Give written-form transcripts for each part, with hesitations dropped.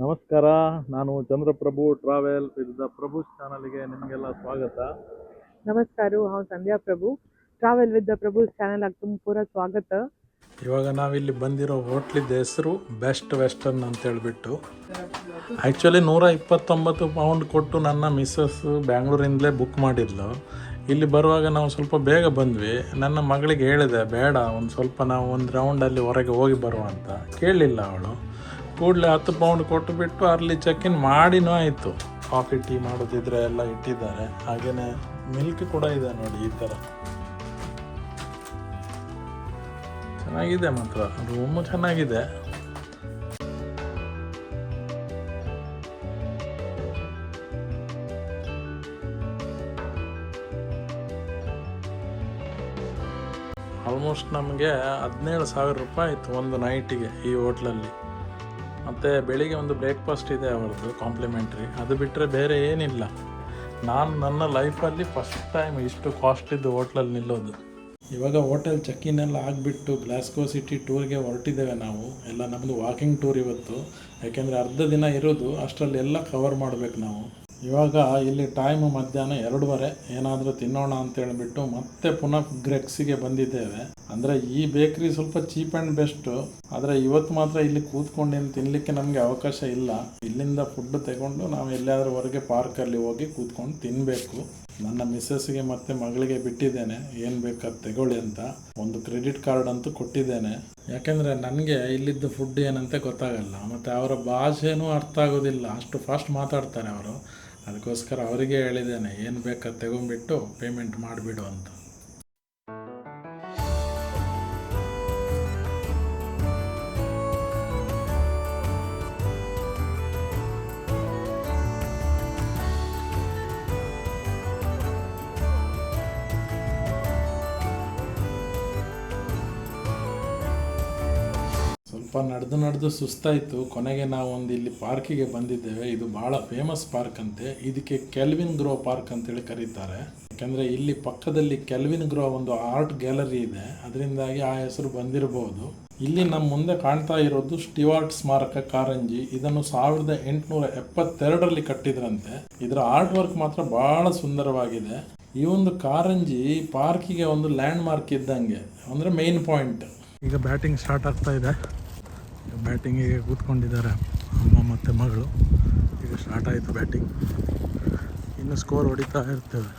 ನಮಸ್ಕಾರ. ನಾನು Chandraprabhu travel with the Prabhu ಚಾನಲ್ಗೆ ನಿಮಗೆಲ್ಲ ಸ್ವಾಗತ. नमस्कारू हांव Sandhya Prabhu travel with the Prabhu channel ಆಗಿ ತುಂಬ ಸ್ವಾಗತ. ಇವಾಗ ನಾವಿಲ್ಲಿ ಬಂದಿರೋ ಹೋಟ್ಲಿದ್ದ ಹೆಸರು ಬೆಸ್ಟ್ ವೆಸ್ಟರ್ನ್ ಅಂತ ಹೇಳ್ಬಿಟ್ಟು. ಆ್ಯಕ್ಚುಲಿ 129 ಪೌಂಡ್ ಕೊಟ್ಟು ನನ್ನ ಮಿಸ್ಸಸ್ ಬ್ಯಾಂಗ್ಳೂರಿಂದಲೇ ಬುಕ್ ಮಾಡಿದ್ಲು. ಇಲ್ಲಿ ಬರುವಾಗ ನಾವು ಸ್ವಲ್ಪ ಬೇಗ ಬಂದ್ವಿ. ನನ್ನ ಮಗಳಿಗೆ ಹೇಳಿದೆ ಬೇಡ ಒಂದು ಸ್ವಲ್ಪ ನಾವು ಒಂದು ರೌಂಡಲ್ಲಿ ಹೊರಗೆ ಹೋಗಿ ಬರುವ ಅಂತ. ಕೇಳಲಿಲ್ಲ ಅವಳು. ಕೂಡಲೇ 10 ಪೌಂಡ್ ಕೊಟ್ಟು ಬಿಟ್ಟು ಅಲ್ಲಿ ಚೆಕ್ ಇನ್ ಮಾಡಿನೂ ಆಯಿತು. ಕಾಫಿ ಟೀ ಮಾಡೋದಿದ್ರೆ ಎಲ್ಲ ಇಟ್ಟಿದ್ದಾರೆ. ಹಾಗೆಯೇ ಮಿಲ್ಕ್ ಕೂಡ ಇದೆ ನೋಡಿ ಈ ಥರ. ಚೆನ್ನಾಗಿದೆ, ಮಾತ್ರ ರೂಮು ಚೆನ್ನಾಗಿದೆ. ಆಲ್ಮೋಸ್ಟ್ ನಮಗೆ 17,000 ರೂಪಾಯಿ ಆಯಿತು ಒಂದು ನೈಟಿಗೆ ಈ ಹೋಟ್ಲಲ್ಲಿ. ಮತ್ತು ಬೆಳಿಗ್ಗೆ ಒಂದು ಬ್ರೇಕ್ಫಾಸ್ಟ್ ಇದೆ ಅವರದ್ದು ಕಾಂಪ್ಲಿಮೆಂಟ್ರಿ. ಅದು ಬಿಟ್ಟರೆ ಬೇರೆ ಏನಿಲ್ಲ. ನಾನು ನನ್ನ ಲೈಫಲ್ಲಿ ಫಸ್ಟ್ ಟೈಮ್ ಇಷ್ಟು ಕಾಸ್ಟ್ಲಿದ್ದು ಹೋಟ್ಲಲ್ಲಿ ನಿಲ್ಲೋದು. ಇವಾಗ ಹೋಟೆಲ್ ಚೆಕ್-ಇನ್ ಎಲ್ಲ ಆಗಿಬಿಟ್ಟು ಗ್ಲಾಸ್ಗೋ ಸಿಟಿ ಟೂರ್ಗೆ ಹೊರಟಿದ್ದೇವೆ ನಾವು. ಎಲ್ಲ ನಮ್ಮದು ವಾಕಿಂಗ್ ಟೂರ್ ಇವತ್ತು. ಯಾಕೆಂದರೆ ಅರ್ಧ ದಿನ ಇರೋದು, ಅಷ್ಟರಲ್ಲಿ ಎಲ್ಲ ಕವರ್ ಮಾಡಬೇಕು ನಾವು. ಇವಾಗ ಇಲ್ಲಿ ಟೈಮು ಮಧ್ಯಾಹ್ನ 2:15. ಏನಾದರೂ ತಿನ್ನೋಣ ಅಂತೇಳಿಬಿಟ್ಟು ಮತ್ತೆ ಪುನಃ ಗ್ರೆಕ್ಸಿಗೆ ಬಂದಿದ್ದೇವೆ. ಅಂದರೆ ಈ ಬೇಕ್ರಿ ಸ್ವಲ್ಪ ಚೀಪ್ ಆ್ಯಂಡ್ ಬೆಸ್ಟು. ಆದರೆ ಇವತ್ತು ಮಾತ್ರ ಇಲ್ಲಿ ಕೂತ್ಕೊಂಡೇನು ತಿನ್ನಲಿಕ್ಕೆ ನಮಗೆ ಅವಕಾಶ ಇಲ್ಲ. ಇಲ್ಲಿಂದ ಫುಡ್ ತಗೊಂಡು ನಾವು ಎಲ್ಲಾದರೂ ಹೊರಗೆ ಪಾರ್ಕಲ್ಲಿ ಹೋಗಿ ಕೂತ್ಕೊಂಡು ತಿನ್ನಬೇಕು. ನನ್ನ ಮಿಸ್ಸಸ್ಗೆ ಮತ್ತು ಮಗಳಿಗೆ ಬಿಟ್ಟಿದ್ದೇನೆ, ಏನು ಬೇಕಾದ ತಗೊಳ್ಳಿ ಅಂತ. ಒಂದು ಕ್ರೆಡಿಟ್ ಕಾರ್ಡ್ ಅಂತೂ ಕೊಟ್ಟಿದ್ದೇನೆ. ಯಾಕೆಂದರೆ ನನಗೆ ಇಲ್ಲಿದ್ದು ಫುಡ್ ಏನಂತ ಗೊತ್ತಾಗಲ್ಲ, ಮತ್ತು ಅವರ ಭಾಷೆನೂ ಅರ್ಥ ಆಗೋದಿಲ್ಲ, ಅಷ್ಟು ಫಾಸ್ಟ್ ಮಾತಾಡ್ತಾರೆ ಅವರು. ಅದಕ್ಕೋಸ್ಕರ ಅವರಿಗೆ ಹೇಳಿದ್ದೇನೆ ಏನು ಬೇಕಾದ ತಗೊಂಡ್ಬಿಟ್ಟು ಪೇಮೆಂಟ್ ಮಾಡಿಬಿಡು ಅಂತ. ಸ್ವಲ್ಪ ನಡೆದು ಸುಸ್ತಾಯಿತು. ಕೊನೆಗೆ ನಾವು ಒಂದು ಇಲ್ಲಿ ಪಾರ್ಕಿಗೆ ಬಂದಿದ್ದೇವೆ. ಇದು ಭಾಳ ಫೇಮಸ್ ಪಾರ್ಕ್ ಅಂತೆ. ಇದಕ್ಕೆ ಕೆಲ್ವಿನ್ ಗ್ರೋ ಪಾರ್ಕ್ ಅಂತೇಳಿ ಕರೀತಾರೆ. ಯಾಕೆಂದರೆ ಇಲ್ಲಿ ಪಕ್ಕದಲ್ಲಿ ಕೆಲ್ವಿನ್ ಗ್ರೋ ಒಂದು ಆರ್ಟ್ ಗ್ಯಾಲರಿ ಇದೆ, ಅದರಿಂದಾಗಿ ಆ ಹೆಸರು ಬಂದಿರಬಹುದು. ಇಲ್ಲಿ ನಮ್ಮ ಮುಂದೆ ಕಾಣ್ತಾ ಇರೋದು ಸ್ಟಿವಾರ್ಟ್ ಸ್ಮಾರಕ ಕಾರಂಜಿ. ಇದನ್ನು 1872ರಲ್ಲಿ ಕಟ್ಟಿದ್ರಂತೆ. ಇದರ ಆರ್ಟ್ ವರ್ಕ್ ಮಾತ್ರ ಭಾಳ ಸುಂದರವಾಗಿದೆ. ಈ ಒಂದು ಕಾರಂಜಿ ಪಾರ್ಕಿಗೆ ಒಂದು ಲ್ಯಾಂಡ್ ಮಾರ್ಕ್ ಇದ್ದಂಗೆ, ಅಂದರೆ ಮೇನ್ ಪಾಯಿಂಟ್. ಈಗ ಬ್ಯಾಟಿಂಗ್ ಸ್ಟಾರ್ಟ್ ಆಗ್ತಾ ಇದೆ. ಬ್ಯಾಟಿಂಗಿಗೆ ಕೂತ್ಕೊಂಡಿದ್ದಾರೆ ಅಮ್ಮ ಮತ್ತು ಮಗಳು. ಈಗ ಸ್ಟಾರ್ಟ್ ಆಯಿತು ಬ್ಯಾಟಿಂಗ್. ಇನ್ನು ಸ್ಕೋರ್ ಹೊಡಿತಾ ಇರ್ತೇವೆ.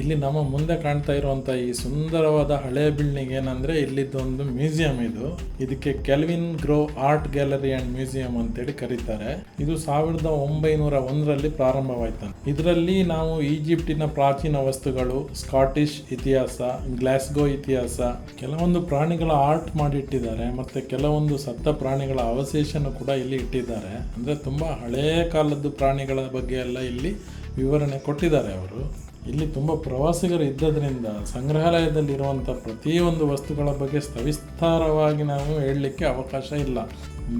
ಇಲ್ಲಿ ನಮ್ಮ ಮುಂದೆ ಕಾಣ್ತಾ ಇರುವಂಥ ಈ ಸುಂದರವಾದ ಹಳೆಯ ಬಿಲ್ಡಿಂಗ್ ಏನಂದರೆ ಇಲ್ಲಿದ್ದೊಂದು ಮ್ಯೂಸಿಯಂ. ಇದಕ್ಕೆ kelvin grow art gallery and museum ಅಂತೇಳಿ ಕರೀತಾರೆ. ಇದು 1901ರಲ್ಲಿ ಪ್ರಾರಂಭವಾಯ್ತು. ಇದರಲ್ಲಿ ನಾವು ಈಜಿಪ್ಟಿನ ಪ್ರಾಚೀನ ವಸ್ತುಗಳು, ಸ್ಕಾಟಿಷ್ ಇತಿಹಾಸ, ಗ್ಲಾಸ್ಗೋ ಇತಿಹಾಸ, ಕೆಲವೊಂದು ಪ್ರಾಣಿಗಳ ಆರ್ಟ್ ಮಾಡಿಟ್ಟಿದ್ದಾರೆ. ಮತ್ತು ಕೆಲವೊಂದು ಸತ್ತ ಪ್ರಾಣಿಗಳ ಅವಶೇಷನೂ ಕೂಡ ಇಲ್ಲಿ ಇಟ್ಟಿದ್ದಾರೆ. ಅಂದರೆ ತುಂಬ ಹಳೆಯ ಕಾಲದ್ದು ಪ್ರಾಣಿಗಳ ಬಗ್ಗೆ ಎಲ್ಲ ಇಲ್ಲಿ ವಿವರಣೆ ಕೊಟ್ಟಿದ್ದಾರೆ ಅವರು. ಇಲ್ಲಿ ತುಂಬ ಪ್ರವಾಸಿಗರು ಇದ್ದದ್ರಿಂದ ಸಂಗ್ರಹಾಲಯದಲ್ಲಿರುವಂಥ ಪ್ರತಿಯೊಂದು ವಸ್ತುಗಳ ಬಗ್ಗೆ ಸವಿಸ್ತಾರವಾಗಿ ನಾವು ಹೇಳಲಿಕ್ಕೆ ಅವಕಾಶ ಇಲ್ಲ.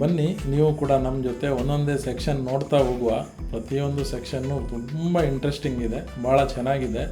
ಬನ್ನಿ, ನೀವು ಕೂಡ ನಮ್ಮ ಜೊತೆ ಒಂದೊಂದೇ ಸೆಕ್ಷನ್ ನೋಡ್ತಾ ಹೋಗುವ. ಪ್ರತಿಯೊಂದು ಸೆಕ್ಷನ್ನು ತುಂಬ ಇಂಟ್ರೆಸ್ಟಿಂಗ್ ಇದೆ, ಭಾಳ ಚೆನ್ನಾಗಿದೆ.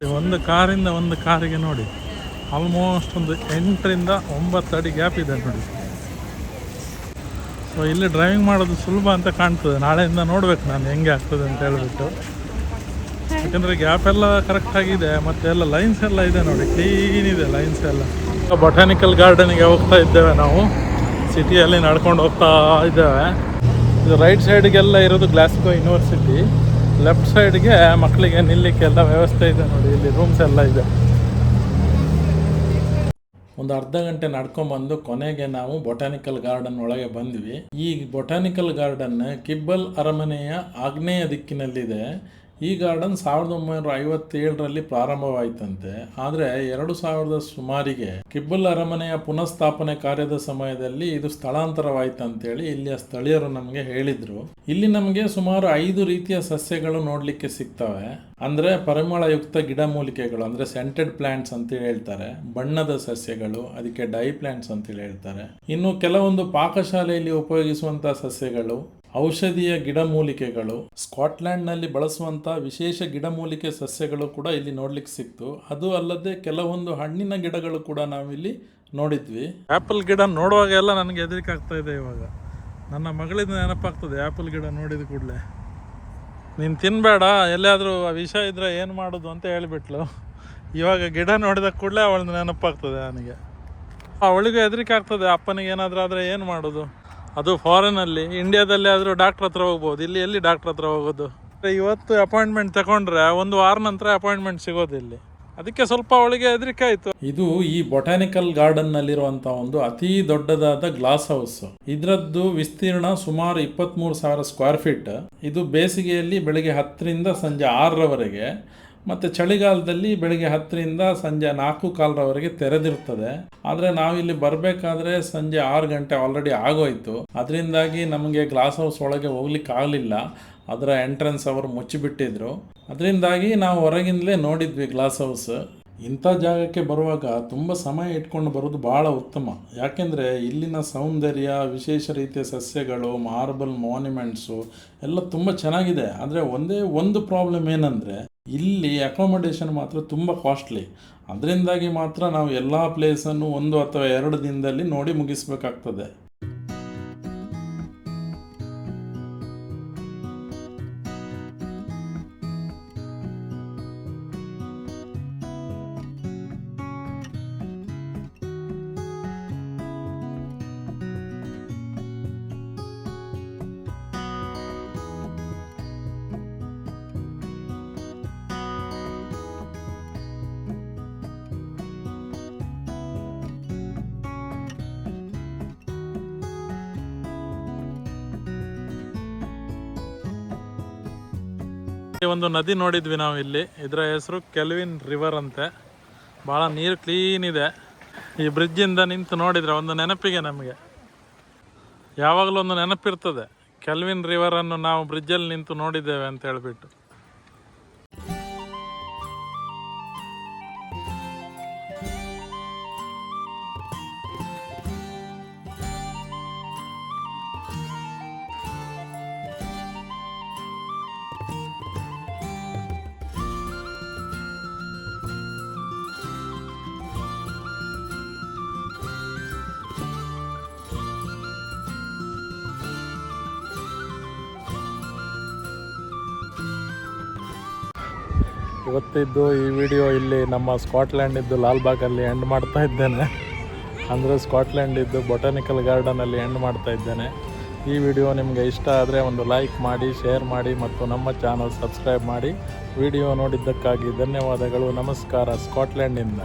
ಒಂದು ಕಾರಿಂದ ಒಂದು ಕಾರಿಗೆ ನೋಡಿ ಆಲ್ಮೋಸ್ಟ್ ಒಂದು 8 ರಿಂದ 9 ಅಡಿ ಗ್ಯಾಪ್ ಇದೆ ನೋಡಿ. ಸೊ ಇಲ್ಲಿ ಡ್ರೈವಿಂಗ್ ಮಾಡೋದು ಸುಲಭ ಅಂತ ಕಾಣ್ತದೆ. ನಾಳೆಯಿಂದ ನೋಡ್ಬೇಕು ನಾನು ಹೆಂಗೆ ಆಗ್ತದೆ ಅಂತ ಹೇಳ್ಬಿಟ್ಟು. ಯಾಕಂದರೆ ಗ್ಯಾಪ್ ಎಲ್ಲ ಕರೆಕ್ಟಾಗಿದೆ ಮತ್ತು ಎಲ್ಲ ಲೈನ್ಸ್ ಎಲ್ಲ ಇದೆ ನೋಡಿ, ಕ್ಲೀನ್ ಇದೆ ಲೈನ್ಸ್ ಎಲ್ಲ. ಬೊಟಾನಿಕಲ್ ಗಾರ್ಡನಿಗೆ ಹೋಗ್ತಾ ಇದ್ದೇವೆ ನಾವು, ಸಿಟಿಯಲ್ಲಿ ನಡ್ಕೊಂಡು ಹೋಗ್ತಾ ಇದ್ದೇವೆ. ಇದು ರೈಟ್ ಸೈಡ್ಗೆಲ್ಲ ಇರೋದು ಗ್ಲಾಸ್ಗೋ ಯೂನಿವರ್ಸಿಟಿ, ಲೆಫ್ಟ್ ಸೈಡ್ಗೆ ಮಕ್ಕಳಿಗೆ ನಿಲ್ಲಿಕ್ಕೆ ಎಲ್ಲ ವ್ಯವಸ್ಥೆ ಇದೆ ನೋಡಿ, ಇಲ್ಲಿ ರೂಮ್ಸ್ ಎಲ್ಲ ಇದೆ. ಒಂದು ಅರ್ಧ ಗಂಟೆ ನಡ್ಕೊಂಡ್ಬಂದು ಕೊನೆಗೆ ನಾವು ಬೊಟಾನಿಕಲ್ ಗಾರ್ಡನ್ ಒಳಗೆ ಬಂದ್ವಿ. ಈ ಬೊಟಾನಿಕಲ್ ಗಾರ್ಡನ್ ಕಿಬ್ಬಲ್ ಅರಮನೆಯ ಆಗ್ನೇಯ ದಿಕ್ಕಿನಲ್ಲಿದೆ. ಈ ಗಾರ್ಡನ್ 1957ರಲ್ಲಿ ಪ್ರಾರಂಭವಾಯಿತಂತೆ. ಆದರೆ 2000 ಸುಮಾರಿಗೆ ಕಿಬ್ಬಲ್ ಅರಮನೆಯ ಪುನಃಸ್ಥಾಪನೆ ಕಾರ್ಯದ ಸಮಯದಲ್ಲಿ ಇದು ಸ್ಥಳಾಂತರವಾಯಿತಂತೇಳಿ ಇಲ್ಲಿಯ ಸ್ಥಳೀಯರು ನಮಗೆ ಹೇಳಿದ್ರು. ಇಲ್ಲಿ ನಮಗೆ ಸುಮಾರು 5 ರೀತಿಯ ಸಸ್ಯಗಳು ನೋಡಲಿಕ್ಕೆ ಸಿಗ್ತವೆ. ಅಂದರೆ ಪರಿಮಳಯುಕ್ತ ಗಿಡಮೂಲಿಕೆಗಳು, ಅಂದರೆ ಸೆಂಟೆಡ್ ಪ್ಲಾಂಟ್ಸ್ ಅಂತೇಳಿ ಹೇಳ್ತಾರೆ. ಬಣ್ಣದ ಸಸ್ಯಗಳು, ಅದಕ್ಕೆ ಡೈ ಪ್ಲಾಂಟ್ಸ್ ಅಂತೇಳಿ ಹೇಳ್ತಾರೆ. ಇನ್ನು ಕೆಲವೊಂದು ಪಾಕಶಾಲೆಯಲ್ಲಿ ಉಪಯೋಗಿಸುವಂಥ ಸಸ್ಯಗಳು, ಔಷಧೀಯ ಗಿಡಮೂಲಿಕೆಗಳು, ಸ್ಕಾಟ್ಲ್ಯಾಂಡ್ನಲ್ಲಿ ಬಳಸುವಂಥ ವಿಶೇಷ ಗಿಡಮೂಲಿಕೆ ಸಸ್ಯಗಳು ಕೂಡ ಇಲ್ಲಿ ನೋಡ್ಲಿಕ್ಕೆ ಸಿಕ್ತು. ಅದು ಅಲ್ಲದೆ ಕೆಲವೊಂದು ಹಣ್ಣಿನ ಗಿಡಗಳು ಕೂಡ ನಾವಿಲ್ಲಿ ನೋಡಿದ್ವಿ. ಆ್ಯಪಲ್ ಗಿಡ ನೋಡುವಾಗೆಲ್ಲ ನನಗೆ ಹೆದರಿಕೆ ಆಗ್ತಾ ಇದೆ. ಇವಾಗ ನನ್ನ ಮಗಳಿಂದ ನೆನಪಾಗ್ತದೆ ಆ್ಯಪಲ್ ಗಿಡ ನೋಡಿದ ಕೂಡಲೇ. ನೀನು ತಿನ್ನಬೇಡ, ಎಲ್ಲಾದರೂ ವಿಷ ಇದ್ದರೆ ಏನು ಮಾಡೋದು ಅಂತ ಹೇಳಿಬಿಟ್ಲು. ಇವಾಗ ಗಿಡ ನೋಡಿದ ಕೂಡಲೇ ಅವಳನ್ನ ನೆನಪಾಗ್ತದೆ ನನಗೆ. ಅವಳಿಗೂ ಹೆದರಿಕೆ ಆಗ್ತದೆ, ಅಪ್ಪನಿಗೆ ಏನಾದರೂ ಆದರೆ ಏನು ಮಾಡೋದು. ಅದು ಫಾರಿನಲ್ಲಿ. ಇಂಡಿಯಾದಲ್ಲಿ ಆದರೂ ಡಾಕ್ಟ್ರ್ ಹತ್ರ ಹೋಗ್ಬೋದು, ಇಲ್ಲಿ ಎಲ್ಲಿ ಡಾಕ್ಟ್ರ್ ಹತ್ರ ಹೋಗೋದು. ಇವತ್ತು ಅಪಾಯಿಂಟ್ಮೆಂಟ್ ತಗೊಂಡ್ರೆ 1 ವಾರ ನಂತರ ಅಪಾಯಿಂಟ್ಮೆಂಟ್ ಸಿಗೋದಿಲ್ಲ. ಅದಕ್ಕೆ ಸ್ವಲ್ಪ ಅವಳಿಗೆ ಹೆದರಿಕೆ ಆಯಿತು. ಇದು ಈ ಬೊಟಾನಿಕಲ್ ಗಾರ್ಡನ್ನಲ್ಲಿರುವಂಥ ಒಂದು ಅತಿ ದೊಡ್ಡದಾದ ಗ್ಲಾಸ್ ಹೌಸ್. ಇದರದ್ದು ವಿಸ್ತೀರ್ಣ ಸುಮಾರು 23,000 ಸ್ಕ್ವೇರ್ ಫೀಟ್. ಇದು ಬೇಸಿಗೆಯಲ್ಲಿ ಬೆಳಗ್ಗೆ 10 ರಿಂದ ಸಂಜೆ 6ರವರೆಗೆ, ಮತ್ತು ಚಳಿಗಾಲದಲ್ಲಿ ಬೆಳಗ್ಗೆ 10 ರಿಂದ ಸಂಜೆ 4:15ರವರೆಗೆ ತೆರೆದಿರ್ತದೆ. ಆದರೆ ನಾವಿಲ್ಲಿ ಬರಬೇಕಾದ್ರೆ ಸಂಜೆ 6 ಗಂಟೆ ಆಲ್ರೆಡಿ ಆಗೋಯ್ತು. ಅದರಿಂದಾಗಿ ನಮಗೆ ಗ್ಲಾಸ್ ಹೌಸ್ ಒಳಗೆ ಹೋಗ್ಲಿಕ್ಕೆ ಆಗಲಿಲ್ಲ. ಅದರ ಎಂಟ್ರೆನ್ಸ್ ಅವರು ಮುಚ್ಚಿಬಿಟ್ಟಿದ್ರು. ಅದರಿಂದಾಗಿ ನಾವು ಹೊರಗಿಂದಲೇ ನೋಡಿದ್ವಿ ಗ್ಲಾಸ್ ಹೌಸ್. ಇಂಥ ಜಾಗಕ್ಕೆ ಬರುವಾಗ ತುಂಬ ಸಮಯ ಇಟ್ಕೊಂಡು ಬರೋದು ಭಾಳ ಉತ್ತಮ. ಯಾಕೆಂದರೆ ಇಲ್ಲಿನ ಸೌಂದರ್ಯ, ವಿಶೇಷ ರೀತಿಯ ಸಸ್ಯಗಳು, ಮಾರ್ಬಲ್ ಮಾನ್ಯುಮೆಂಟ್ಸು ಎಲ್ಲ ತುಂಬ ಚೆನ್ನಾಗಿದೆ. ಆದರೆ ಒಂದೇ ಒಂದು ಪ್ರಾಬ್ಲಮ್ ಏನಂದರೆ ಇಲ್ಲಿ ಅಕೊಮಡೇಷನ್ ಮಾತ್ರ ತುಂಬ ಕಾಸ್ಟ್ಲಿ. ಅದರಿಂದಾಗಿ ಮಾತ್ರ ನಾವು ಎಲ್ಲ ಪ್ಲೇಸನ್ನು 1 ಅಥವಾ 2 ದಿನದಲ್ಲಿ ನೋಡಿ ಮುಗಿಸ್ಬೇಕಾಗ್ತದೆ. ಒಂದು ನದಿ ನೋಡಿದ್ವಿ ನಾವು ಇಲ್ಲಿ. ಇದರ ಹೆಸರು ಕೆಲ್ವಿನ್ ರಿವರ್ ಅಂತೆ. ಭಾಳ ನೀರು ಕ್ಲೀನ್ ಇದೆ. ಈ ಬ್ರಿಡ್ಜಿಂದ ನಿಂತು ನೋಡಿದರೆ ಒಂದು ನೆನಪಿಗೆ ನಮಗೆ ಯಾವಾಗಲೂ ಒಂದು ನೆನಪಿರ್ತದೆ, ಕೆಲ್ವಿನ್ ರಿವರನ್ನು ನಾವು ಬ್ರಿಡ್ಜಲ್ಲಿ ನಿಂತು ನೋಡಿದ್ದೇವೆ ಅಂತ ಹೇಳಿಬಿಟ್ಟು. ಇವತ್ತಿದ್ದು ಈ ವಿಡಿಯೋ ಇಲ್ಲಿ ನಮ್ಮ ಸ್ಕಾಟ್ಲ್ಯಾಂಡಿದ್ದು ಲಾಲ್ಬಾಗಲ್ಲಿ ಎಂಡ್ ಮಾಡ್ತಾ ಇದ್ದೇನೆ. ಅಂದರೆ ಸ್ಕಾಟ್ಲ್ಯಾಂಡಿದ್ದು ಬೊಟಾನಿಕಲ್ ಗಾರ್ಡನಲ್ಲಿ ಎಂಡ್ ಮಾಡ್ತಾ ಇದ್ದೇನೆ. ಈ ವಿಡಿಯೋ ನಿಮಗೆ ಇಷ್ಟ ಆದರೆ ಒಂದು ಲೈಕ್ ಮಾಡಿ, ಶೇರ್ ಮಾಡಿ ಮತ್ತು ನಮ್ಮ ಚಾನಲ್ ಸಬ್ಸ್ಕ್ರೈಬ್ ಮಾಡಿ. ವಿಡಿಯೋ ನೋಡಿದ್ದಕ್ಕಾಗಿ ಧನ್ಯವಾದಗಳು. ನಮಸ್ಕಾರ ಸ್ಕಾಟ್ಲ್ಯಾಂಡಿಂದ.